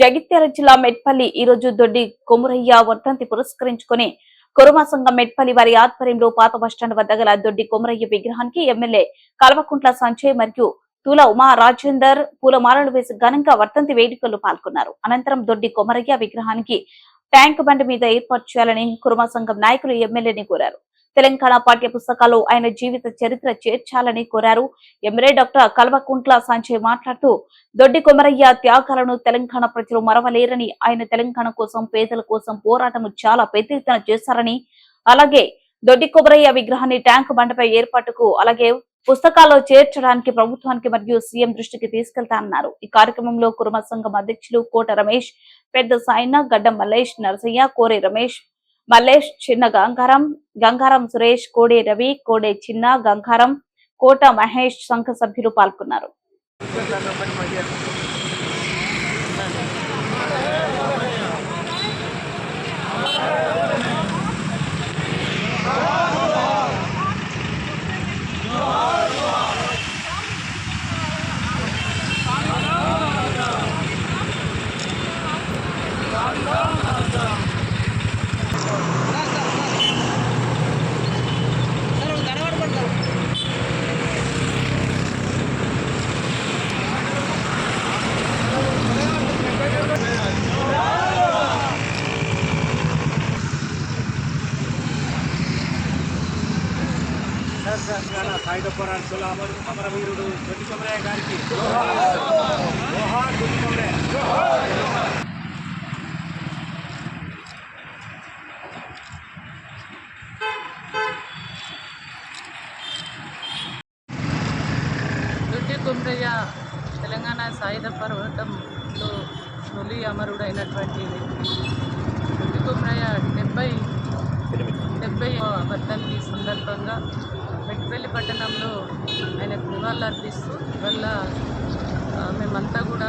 జగిత్యాల జిల్లా మెట్పల్లి ఈ రోజు దొడ్డి కొమురయ్య వర్ధంతి పురస్కరించుకుని కురుమ సంఘం మెట్పల్లి వారి ఆధ్వర్యంలో పాత బస్టాండ్ వద్ద గల దొడ్డి కొమురయ్య విగ్రహానికి ఎమ్మెల్యే కల్వకుంట్ల సంజయ్ మరియు తుల ఉమా రాజేందర్ పూలమాలలు వేసి ఘనంగా వర్ధంతి వేడుకల్లో పాల్గొన్నారు. అనంతరం దొడ్డి కొమరయ్య విగ్రహానికి ట్యాంక్ బండ్ మీద ఏర్పాటు చేయాలని కురుమ సంఘం నాయకులు ఎమ్మెల్యేని కోరారు. తెలంగాణ పాఠ్య పుస్తకాల్లో ఆయన జీవిత చరిత్ర చేర్చాలని కోరారు. ఎమ్మెల్యే డాక్టర్ కల్వకుంట్ల సంజయ్ మాట్లాడుతూ దొడ్డి కొమరయ్య త్యాగాలను తెలంగాణ ప్రజలు మరవలేరని, ఆయన తెలంగాణ కోసం పేదల కోసం పోరాటం చాలా పెద్ద ఎత్తున చేశారని, అలాగే దొడ్డి కొమరయ్య విగ్రహాన్ని ట్యాంక్ బండపై ఏర్పాటుకు అలాగే పుస్తకాల్లో చేర్చడానికి ప్రభుత్వానికి మరియు సీఎం దృష్టికి తీసుకెళ్తానన్నారు. ఈ కార్యక్రమంలో కురుమ సంఘం అధ్యక్షులు కోట రమేష్, పెద్ద సాయన, గడ్డం మల్లేష్, నరసయ్య, కోరే రమేష్, మల్లేష్, చిన్న గంగారం సురేష్, కోడే రవి, కోడే చిన్న, గంగారం, కోట మహేష్ సంఘ సభ్యులు పాల్గొన్నారు. సాయుధ పోరాటంలో అమరవీరుడు దొడ్డి కొమరయ్య గారికి జోహార్ దొడ్డి కొమరయ్య. దొడ్డి కొమరయ్య తెలంగాణ సాయుధ పోరాటంలో తొలి అమరుడైనటువంటి వ్యక్తి. దొడ్డి కొమరయ్య 70 వర్ధంతి సందర్భంగా మెట్పల్లి పట్టణంలో ఆయనకు నివాళులర్పిస్తూ ఇవాళ మేమంతా కూడా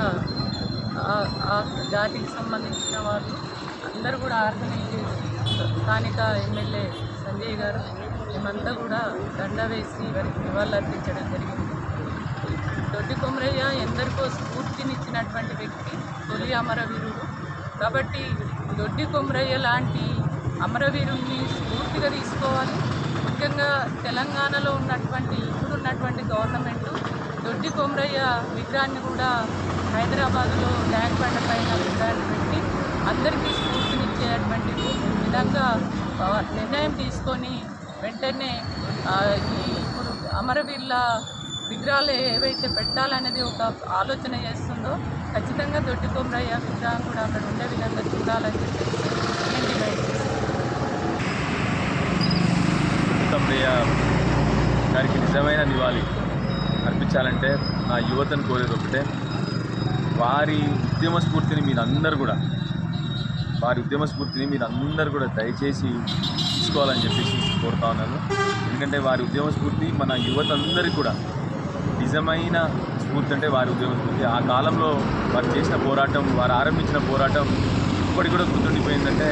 ఆ జాతికి సంబంధించిన వాళ్ళు అందరూ కూడా ఆర్గనైజ్ చేసి స్థానిక ఎమ్మెల్యే సంజయ్ గారు మేమంతా కూడా దండ వేసి వారికి నివాళులర్పించడం జరిగింది. దొడ్డి కొమరయ్య ఎందరికో స్ఫూర్తినిచ్చినటువంటి వ్యక్తి, తొలి అమరవీరుడు. కాబట్టి దొడ్డి కొమరయ్య లాంటి అమరవీరుల్ని స్ఫూర్తిగా తీసుకోవాలి. ముఖ్యంగా తెలంగాణలో ఇప్పుడున్నటువంటి గవర్నమెంట్ దొడ్డి కొమరయ్య విగ్రహాన్ని కూడా హైదరాబాద్లో ట్యాంక్ బండ పైన విగ్రహాన్ని పెట్టి అందరికీ స్ఫూర్తినిచ్చేటువంటి విధంగా నిర్ణయం తీసుకొని వెంటనే ఇప్పుడు అమరవీరుల విగ్రహాలు ఏవైతే పెట్టాలనేది ఒక ఆలోచన చేస్తుందో ఖచ్చితంగా దొడ్డి కొమరయ్య విగ్రహం కూడా అక్కడ ఉండే విధంగా చూడాలని చెప్పేసి కొమరయ్య గారికి నిజమైన నివాళి అర్పించాలంటే నా యువతను కోరేది ఒకటే, వారి ఉద్యమ స్ఫూర్తిని మీరందరూ కూడా దయచేసి తీసుకోవాలని చెప్పేసి కోరుతా ఉన్నాను. ఎందుకంటే వారి ఉద్యమ స్ఫూర్తి మన యువత అందరికీ కూడా నిజమైన స్ఫూర్తి. అంటే వారి ఉద్యమ స్ఫూర్తి ఆ కాలంలో వారు చేసిన పోరాటం, వారు ఆరంభించిన పోరాటం ఇప్పటికి కూడా గుర్తుండిపోయిందంటే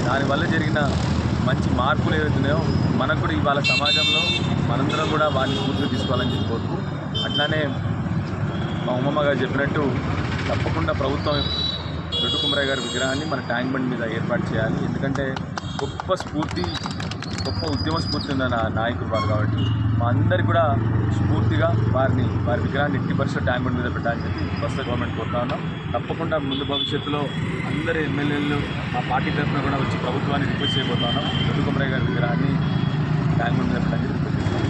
దానివల్ల జరిగిన మంచి మార్పులు ఏవైతున్నాయో మనకు కూడా ఇవాళ సమాజంలో మనందరం కూడా వారిని స్ఫూర్తిగా తీసుకోవాలని చెప్పి కోరుతూ, అట్లానే మా ఉమ్మమ్మ గారు చెప్పినట్టు తప్పకుండా ప్రభుత్వం దొడ్డి కొమరయ్య గారి విగ్రహాన్ని మన ట్యాంక్ బండ్ మీద ఏర్పాటు చేయాలి. ఎందుకంటే గొప్ప ఉద్యమ స్ఫూర్తి ఉన్న నాయకులు వారు కాబట్టి మా అందరికీ కూడా స్ఫూర్తిగా వారి విగ్రహాన్ని 80% ట్యాంక్ బండ్ మీద పెట్టాలని చెప్పి ప్రస్తుత గవర్నమెంట్ కోరుతా ఉన్నాం. తప్పకుండా ముందు భవిష్యత్తులో అందరి ఎమ్మెల్యేలు మా పార్టీ తరఫున కూడా వచ్చి ప్రభుత్వాన్ని రిక్వెస్ట్ చేయబోతా ఉన్నాం. దొడ్డి కొమరయ్య గారి విగ్రహాన్ని ట్యాంక్ బండ్ మీద పెట్టాలని